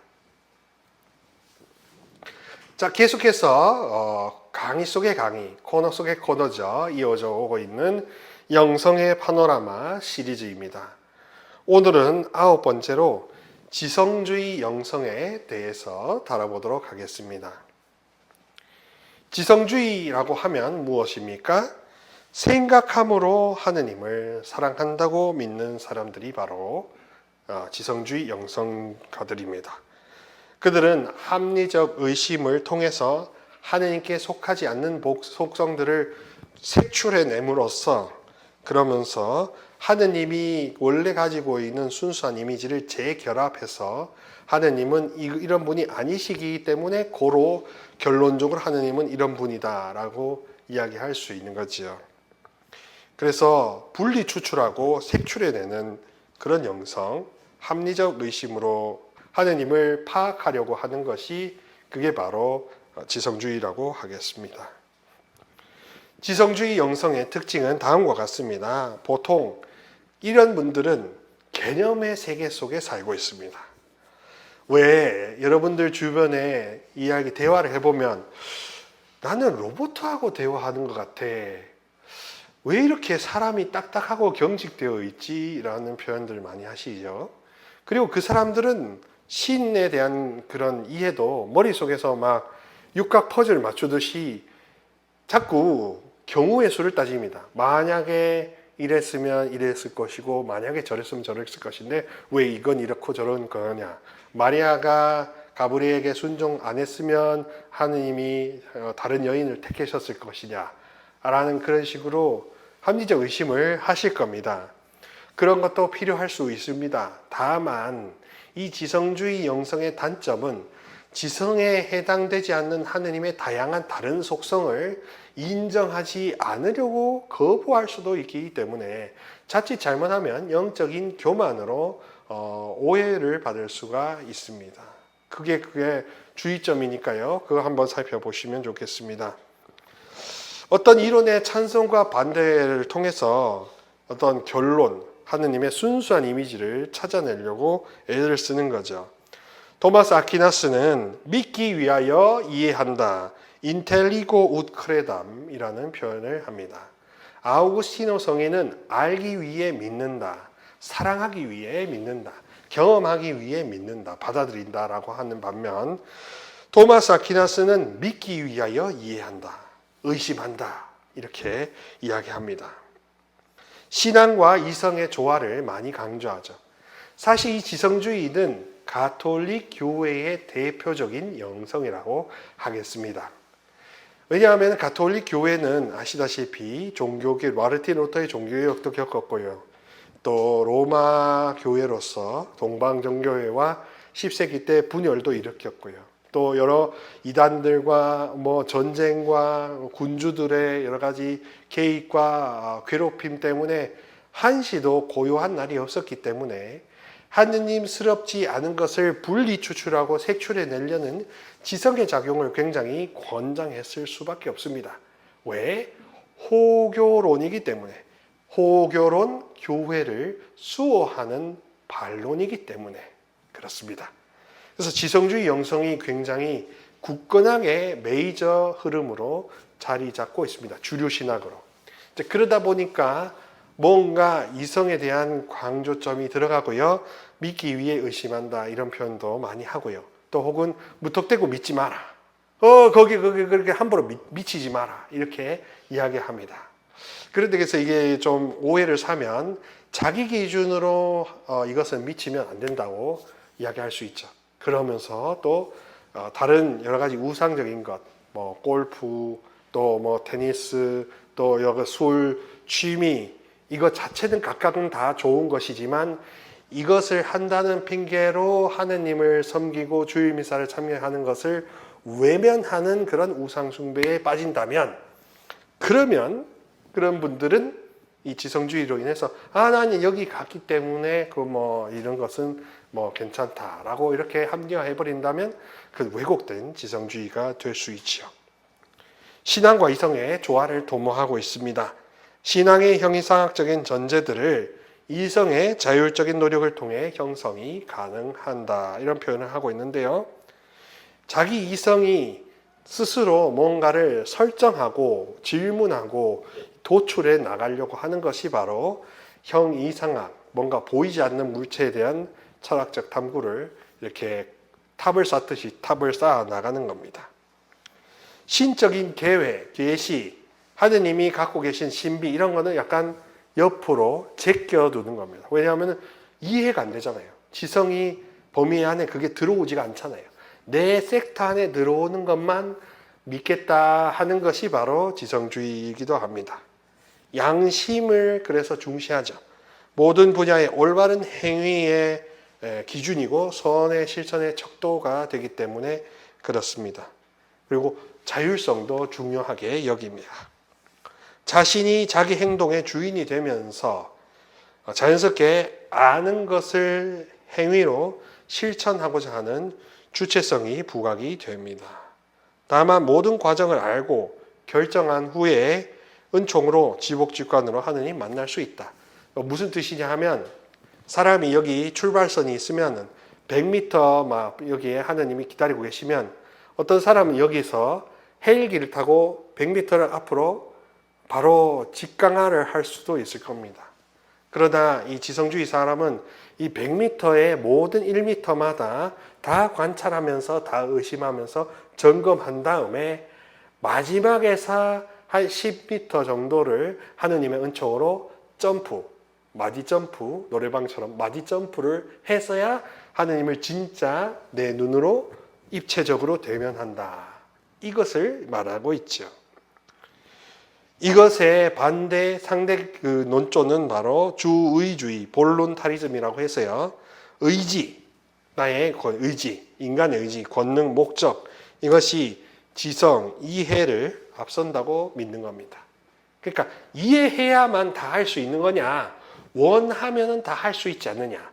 자, 계속해서 강의 속의 강의, 코너 속의 코너죠. 이어져 오고 있는 영성의 파노라마 시리즈입니다. 오늘은 9번째로 지성주의 영성에 대해서 다뤄보도록 하겠습니다. 지성주의라고 하면 무엇입니까? 생각함으로 하느님을 사랑한다고 믿는 사람들이 바로 지성주의 영성가들입니다. 그들은 합리적 의심을 통해서 하느님께 속하지 않는 속성들을 색출해냄으로써 그러면서 하느님이 원래 가지고 있는 순수한 이미지를 재결합해서 하느님은 이런 분이 아니시기 때문에 고로 결론적으로 하느님은 이런 분이다라고 이야기할 수 있는 거지요. 그래서 분리 추출하고 색출해내는 그런 영성, 합리적 의심으로 하느님을 파악하려고 하는 것이 그게 바로 지성주의라고 하겠습니다. 지성주의 영성의 특징은 다음과 같습니다. 보통 이런 분들은 개념의 세계 속에 살고 있습니다. 왜 여러분들 주변에 이야기 대화를 해보면 나는 로봇하고 대화하는 것 같아. 왜 이렇게 사람이 딱딱하고 경직되어 있지? 라는 표현들 많이 하시죠. 그리고 그 사람들은 신에 대한 그런 이해도 머릿속에서 막 육각 퍼즐 맞추듯이 자꾸 경우의 수를 따집니다. 만약에 이랬으면 이랬을 것이고 만약에 저랬으면 저랬을 것인데 왜 이건 이렇고 저런 거냐. 마리아가 가브리엘에게 순종 안 했으면 하느님이 다른 여인을 택하셨을 것이냐 라는 그런 식으로 합리적 의심을 하실 겁니다. 그런 것도 필요할 수 있습니다. 다만 이 지성주의 영성의 단점은 지성에 해당되지 않는 하느님의 다양한 다른 속성을 인정하지 않으려고 거부할 수도 있기 때문에 자칫 잘못하면 영적인 교만으로 오해를 받을 수가 있습니다. 그게 주의점이니까요. 그거 한번 살펴보시면 좋겠습니다. 어떤 이론의 찬성과 반대를 통해서 어떤 결론, 하느님의 순수한 이미지를 찾아내려고 애를 쓰는 거죠. 토마스 아퀴나스는 믿기 위하여 이해한다. 인텔리고 ut credam이라는 표현을 합니다. 아우구스티노 성에는 알기 위해 믿는다. 사랑하기 위해 믿는다. 경험하기 위해 믿는다. 받아들인다라고 하는 반면 토마스 아퀴나스는 믿기 위하여 이해한다. 의심한다. 이렇게 이야기합니다. 신앙과 이성의 조화를 많이 강조하죠. 사실 이 지성주의는 가톨릭 교회의 대표적인 영성이라고 하겠습니다. 왜냐하면 가톨릭 교회는 아시다시피 종교개 마르틴 루터의 종교개혁도 겪었고요. 또 로마 교회로서 동방정교회와 10세기 때 분열도 일으켰고요. 또 여러 이단들과 전쟁과 군주들의 여러 가지 개입과 괴롭힘 때문에 한시도 고요한 날이 없었기 때문에 하느님스럽지 않은 것을 분리 추출하고 색출해내려는 지성의 작용을 굉장히 권장했을 수밖에 없습니다. 왜? 호교론이기 때문에. 호교론 교회를 수호하는 반론이기 때문에 그렇습니다. 그래서 지성주의 영성이 굉장히 굳건하게 메이저 흐름으로 자리 잡고 있습니다. 주류 신학으로. 그러다 보니까 뭔가 이성에 대한 강조점이 들어가고요. 믿기 위해 의심한다 이런 표현도 많이 하고요. 또 혹은 무턱대고 믿지 마라. 거기 그렇게 함부로 미치지 마라. 이렇게 이야기합니다. 그런데 그래서 이게 좀 오해를 사면 자기 기준으로 이것을 미치면 안 된다고 이야기할 수 있죠. 그러면서 또 다른 여러 가지 우상적인 것, 골프, 또 테니스, 또 여기 술, 취미 이것 자체는 각각은 다 좋은 것이지만 이것을 한다는 핑계로 하느님을 섬기고 주일미사를 참여하는 것을 외면하는 그런 우상 숭배에 빠진다면 그러면 그런 분들은 이 지성주의로 인해서 나는 여기 갔기 때문에 이런 것은 괜찮다라고 이렇게 합리화해 버린다면 그 왜곡된 지성주의가 될 수 있지요. 신앙과 이성의 조화를 도모하고 있습니다. 신앙의 형이상학적인 전제들을 이성의 자율적인 노력을 통해 형성이 가능한다. 이런 표현을 하고 있는데요. 자기 이성이 스스로 뭔가를 설정하고 질문하고 도출해 나가려고 하는 것이 바로 형이상학, 뭔가 보이지 않는 물체에 대한 철학적 탐구를 이렇게 탑을 쌓듯이 탑을 쌓아 나가는 겁니다. 신적인 계획, 계시, 하느님이 갖고 계신 신비 이런 거는 약간 옆으로 제껴두는 겁니다. 왜냐하면 이해가 안 되잖아요. 지성이 범위 안에 그게 들어오지가 않잖아요. 내 섹터 안에 들어오는 것만 믿겠다 하는 것이 바로 지성주의이기도 합니다. 양심을 그래서 중시하죠. 모든 분야의 올바른 행위의 기준이고 선의 실천의 척도가 되기 때문에 그렇습니다. 그리고 자율성도 중요하게 여깁니다. 자신이 자기 행동의 주인이 되면서 자연스럽게 아는 것을 행위로 실천하고자 하는 주체성이 부각이 됩니다. 다만 모든 과정을 알고 결정한 후에 은총으로 지복직관으로 하느님 만날 수 있다. 무슨 뜻이냐 하면 사람이 여기 출발선이 있으면 100m 막 여기에 하느님이 기다리고 계시면 어떤 사람은 여기서 헬기를 타고 100m를 앞으로 바로 직강화를 할 수도 있을 겁니다. 그러나 이 지성주의 사람은 이 100m의 모든 1m마다 다 관찰하면서 다 의심하면서 점검한 다음에 마지막에서 한 10m 정도를 하느님의 은총으로 마디 점프, 노래방처럼 마디 점프를 해서야 하느님을 진짜 내 눈으로 입체적으로 대면한다. 이것을 말하고 있죠. 이것의 반대 상대 그 논조는 바로 주의주의, 볼론타리즘이라고 해서요. 의지, 나의 의지, 인간의 의지, 권능, 목적 이것이 지성, 이해를 앞선다고 믿는 겁니다. 그러니까 이해해야만 다 할 수 있는 거냐? 원하면은 다 할 수 있지 않느냐?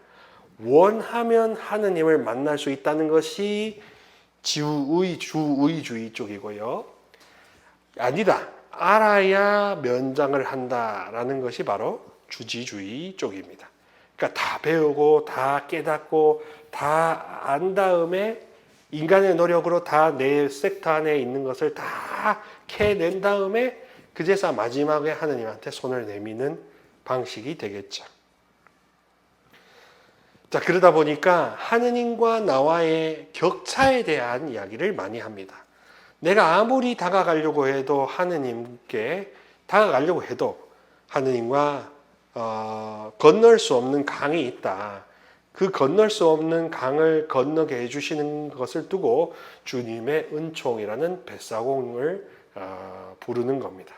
원하면 하느님을 만날 수 있다는 것이 주의주의 쪽이고요. 아니다. 알아야 면장을 한다라는 것이 바로 주지주의 쪽입니다. 그러니까 다 배우고 다 깨닫고 다 안 다음에 인간의 노력으로 다 내 섹터 안에 있는 것을 다 캐낸 다음에 그제서 마지막에 하느님한테 손을 내미는 방식이 되겠죠. 자, 그러다 보니까 하느님과 나와의 격차에 대한 이야기를 많이 합니다. 내가 아무리 다가가려고 해도 하느님께 다가가려고 해도 하느님과 건널 수 없는 강이 있다. 그 건널 수 없는 강을 건너게 해주시는 것을 두고 주님의 은총이라는 뱃사공을 부르는 겁니다.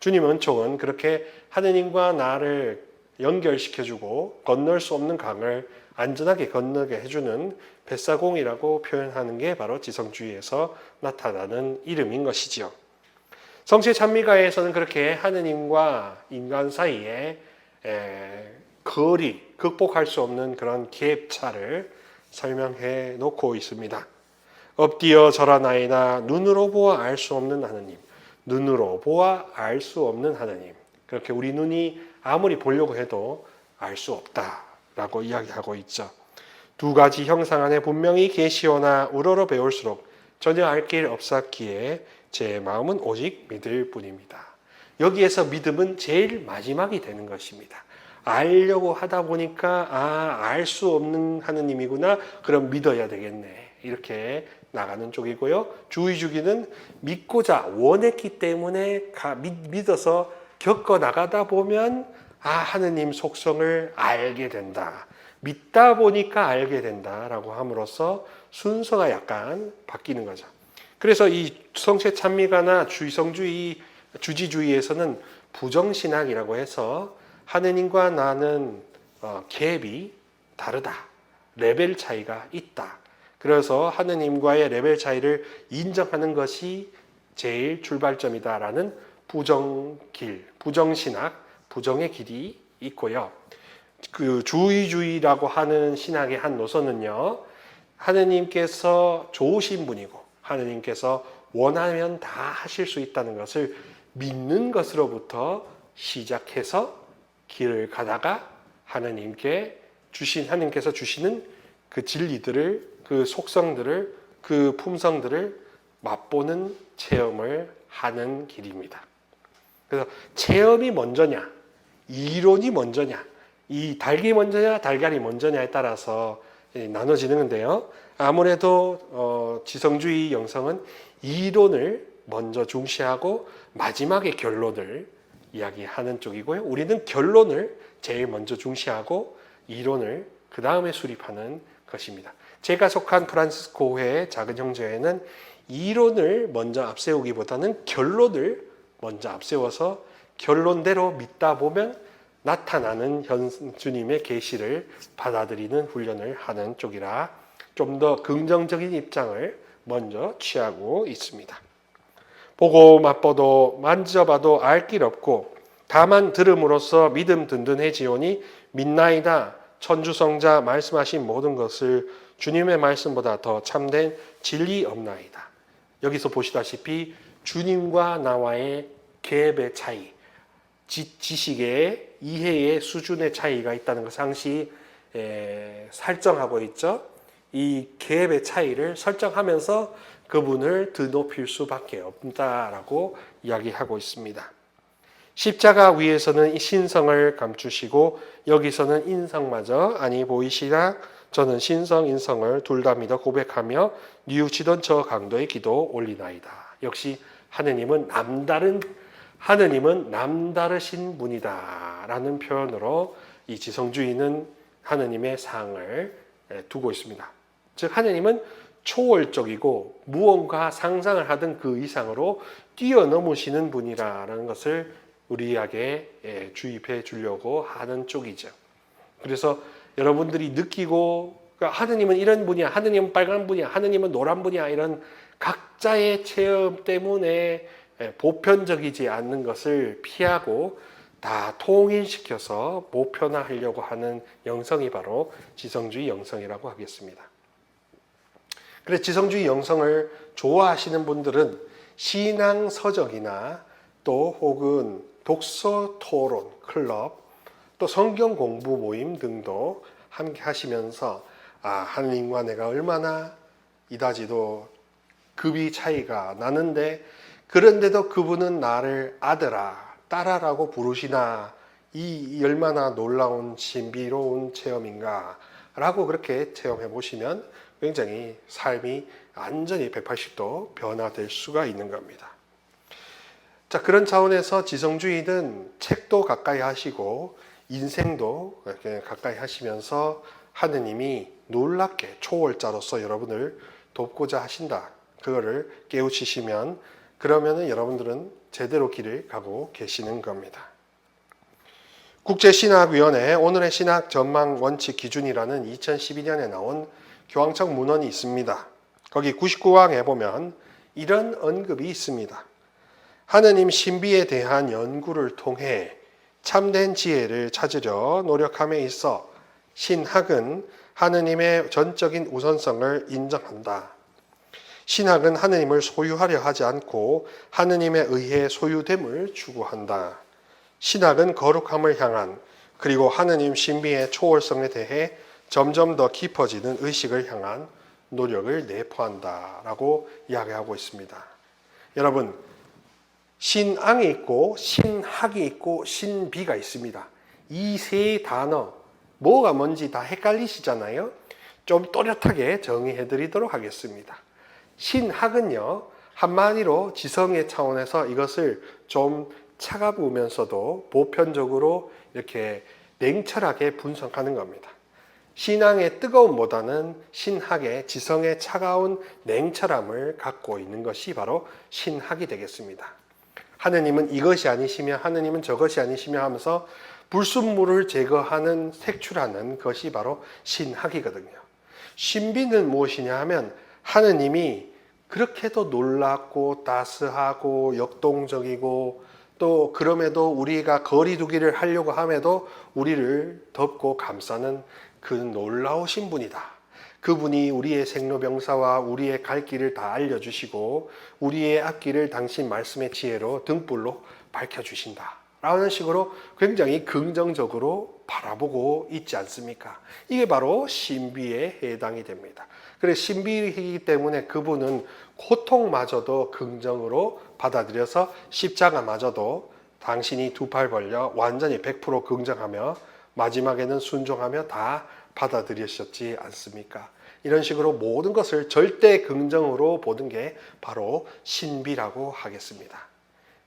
주님의 은총은 그렇게 하느님과 나를 연결시켜주고 건널 수 없는 강을 안전하게 건너게 해주는 뱃사공이라고 표현하는 게 바로 지성주의에서 나타나는 이름인 것이지요. 성체 찬미가에서는 그렇게 하느님과 인간 사이에 거리, 극복할 수 없는 그런 갭차를 설명해 놓고 있습니다. 엎드려 절하나이다. 눈으로 보아 알 수 없는 하느님. 눈으로 보아 알 수 없는 하느님. 그렇게 우리 눈이 아무리 보려고 해도 알 수 없다라고 이야기하고 있죠. 두 가지 형상 안에 분명히 계시오나 우러러 배울수록 전혀 알 길 없었기에 제 마음은 오직 믿을 뿐입니다. 여기에서 믿음은 제일 마지막이 되는 것입니다. 알려고 하다 보니까 알 수 없는 하느님이구나. 그럼 믿어야 되겠네. 이렇게 나가는 쪽이고요. 주의주기는 믿고자 원했기 때문에 믿어서 겪어 나가다 보면 하느님 속성을 알게 된다. 믿다 보니까 알게 된다라고 함으로써 순서가 약간 바뀌는 거죠. 그래서 이 성체 찬미가나 주지주의에서는 부정신학이라고 해서 하느님과 나는 갭이 다르다. 레벨 차이가 있다. 그래서 하느님과의 레벨 차이를 인정하는 것이 제일 출발점이다라는 부정신학, 부정의 길이 있고요. 그 주의주의라고 하는 신학의 한 노선은요, 하느님께서 좋으신 분이고 하느님께서 원하면 다 하실 수 있다는 것을 믿는 것으로부터 시작해서 길을 가다가 하느님께서 주시는 그 진리들을, 그 속성들을, 그 품성들을 맛보는 체험을 하는 길입니다. 그래서 체험이 먼저냐, 이론이 먼저냐, 이 닭이 먼저냐, 달걀이 먼저냐에 따라서 나눠지는 건데요. 아무래도 지성주의 영성은 이론을 먼저 중시하고 마지막에 결론을 이야기하는 쪽이고요. 우리는 결론을 제일 먼저 중시하고 이론을 그 다음에 수립하는 것입니다. 제가 속한 프란시스코회 작은 형제회는 이론을 먼저 앞세우기보다는 결론을 먼저 앞세워서 결론대로 믿다 보면 나타나는 주님의 계시를 받아들이는 훈련을 하는 쪽이라 좀 더 긍정적인 입장을 먼저 취하고 있습니다. 보고 맛보도 만져봐도 알 길 없고 다만 들음으로써 믿음 든든해지오니 믿나이다. 천주성자 말씀하신 모든 것을 주님의 말씀보다 더 참된 진리 없나이다. 여기서 보시다시피 주님과 나와의 갭의 차이, 지식의 이해의 수준의 차이가 있다는 것을 항시 설정하고 있죠. 이 갭의 차이를 설정하면서 그분을 드높일 수밖에 없다라고 이야기하고 있습니다. 십자가 위에서는 이 신성을 감추시고 여기서는 인성마저 아니 보이시나 저는 신성 인성을 둘 다 믿어 고백하며 뉘우치던 저 강도의 기도 올리나이다. 역시 하느님은 남다르신 분이다 라는 표현으로 이 지성주의는 하느님의 상을 두고 있습니다. 즉 하느님은 초월적이고 무언가 상상을 하던 그 이상으로 뛰어넘으시는 분이라는 것을 우리에게 주입해 주려고 하는 쪽이죠. 그래서 여러분들이 느끼고 하느님은 이런 분이야, 하느님은 빨간 분이야, 하느님은 노란 분이야 이런 각자의 체험 때문에 보편적이지 않는 것을 피하고 다 통일시켜서 보편화하려고 하는 영성이 바로 지성주의 영성이라고 하겠습니다. 그래서 지성주의 영성을 좋아하시는 분들은 신앙 서적이나 또 혹은 독서 토론 클럽 또 성경 공부 모임 등도 함께 하시면서 하느님과 내가 얼마나 이다지도 급이 차이가 나는데 그런데도 그분은 나를 아들아 딸아라고 부르시나 이 얼마나 놀라운 신비로운 체험인가 라고 그렇게 체험해 보시면 굉장히 삶이 완전히 180도 변화될 수가 있는 겁니다. 자, 그런 차원에서 지성주의는 책도 가까이 하시고 인생도 이렇게 가까이 하시면서 하느님이 놀랍게 초월자로서 여러분을 돕고자 하신다. 그거를 깨우치시면 그러면은 여러분들은 제대로 길을 가고 계시는 겁니다. 국제신학위원회 오늘의 신학 전망 원칙 기준이라는 2012년에 나온 교황청 문헌이 있습니다. 거기 99항에 보면 이런 언급이 있습니다. 하느님 신비에 대한 연구를 통해 참된 지혜를 찾으려 노력함에 있어 신학은 하느님의 전적인 우선성을 인정한다. 신학은 하느님을 소유하려 하지 않고 하느님에 의해 소유됨을 추구한다. 신학은 거룩함을 향한 그리고 하느님 신비의 초월성에 대해 점점 더 깊어지는 의식을 향한 노력을 내포한다 라고 이야기하고 있습니다. 여러분, 신앙이 있고 신학이 있고 신비가 있습니다. 이 세 단어 뭐가 뭔지 다 헷갈리시잖아요. 좀 또렷하게 정의해 드리도록 하겠습니다. 신학은요, 한마디로 지성의 차원에서 이것을 좀 차가우면서도 보편적으로 이렇게 냉철하게 분석하는 겁니다. 신앙의 뜨거움보다는 신학의 지성의 차가운 냉철함을 갖고 있는 것이 바로 신학이 되겠습니다. 하느님은 이것이 아니시며 하느님은 저것이 아니시며 하면서 불순물을 제거하는 색출하는 것이 바로 신학이거든요. 신비는 무엇이냐 하면 하느님이 그렇게도 놀랍고 따스하고 역동적이고 또 그럼에도 우리가 거리두기를 하려고 함에도 우리를 덮고 감싸는 그 놀라우신 분이다. 그분이 우리의 생로병사와 우리의 갈 길을 다 알려주시고 우리의 앞길을 당신 말씀의 지혜로 등불로 밝혀주신다. 라는 식으로 굉장히 긍정적으로 바라보고 있지 않습니까? 이게 바로 신비에 해당이 됩니다. 그래서 신비이기 때문에 그분은 고통마저도 긍정으로 받아들여서 십자가마저도 당신이 두 팔 벌려 완전히 100% 긍정하며 마지막에는 순종하며 다 받아들이셨지 않습니까? 이런 식으로 모든 것을 절대 긍정으로 보는 게 바로 신비라고 하겠습니다.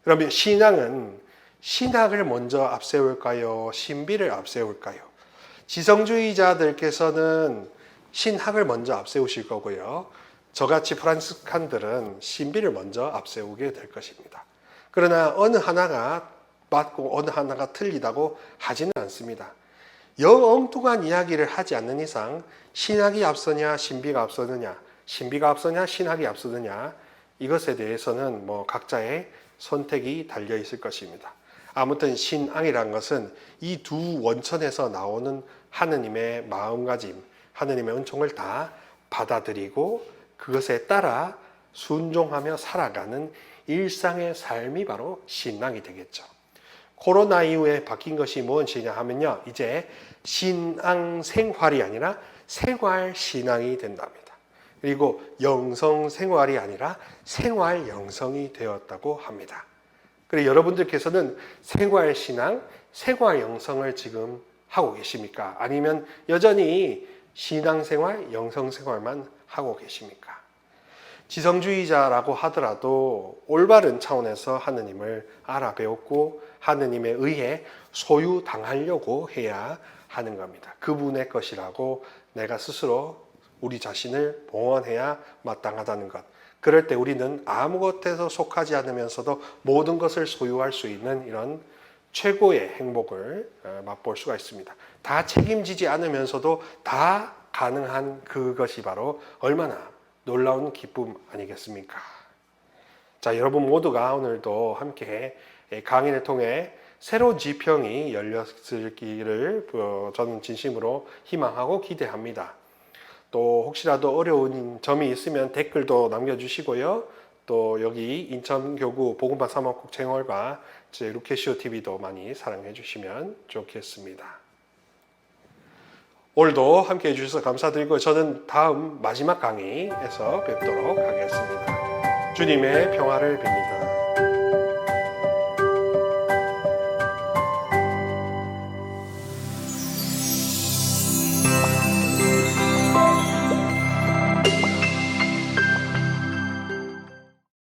그러면 신앙은 신학을 먼저 앞세울까요? 신비를 앞세울까요? 지성주의자들께서는 신학을 먼저 앞세우실 거고요. 저같이 프란시스칸들은 신비를 먼저 앞세우게 될 것입니다. 그러나 어느 하나가 맞고 어느 하나가 틀리다고 하지는 않습니다. 영 엉뚱한 이야기를 하지 않는 이상 신학이 앞서냐 신비가 앞서느냐, 신비가 앞서냐 신학이 앞서느냐, 이것에 대해서는 각자의 선택이 달려 있을 것입니다. 아무튼 신앙이란 것은 이 두 원천에서 나오는 하느님의 마음가짐, 하느님의 은총을 다 받아들이고 그것에 따라 순종하며 살아가는 일상의 삶이 바로 신앙이 되겠죠. 코로나 이후에 바뀐 것이 무엇이냐 하면요, 이제 신앙 생활이 아니라 생활 신앙이 된답니다. 그리고 영성 생활이 아니라 생활 영성이 되었다고 합니다. 그리고 여러분들께서는 생활 신앙, 생활 영성을 지금 하고 계십니까? 아니면 여전히 신앙 생활, 영성 생활만 하고 계십니까? 지성주의자라고 하더라도 올바른 차원에서 하느님을 알아배웠고 하느님에 의해 소유당하려고 해야 하는 겁니다. 그분의 것이라고 내가 스스로 우리 자신을 봉헌해야 마땅하다는 것. 그럴 때 우리는 아무것에서 속하지 않으면서도 모든 것을 소유할 수 있는 이런 최고의 행복을 맛볼 수가 있습니다. 다 책임지지 않으면서도 다 가능한 그것이 바로 얼마나 놀라운 기쁨 아니겠습니까? 자, 여러분 모두가 오늘도 함께 강의를 통해 새로운 지평이 열렸을기를 저는 진심으로 희망하고 기대합니다. 또 혹시라도 어려운 점이 있으면 댓글도 남겨주시고요. 또 여기 인천교구 복음반 사목국 채널과 제 루케시오 TV도 많이 사랑해 주시면 좋겠습니다. 오늘도 함께 해주셔서 감사드리고 저는 다음 마지막 강의에서 뵙도록 하겠습니다. 주님의 평화를 빕니다.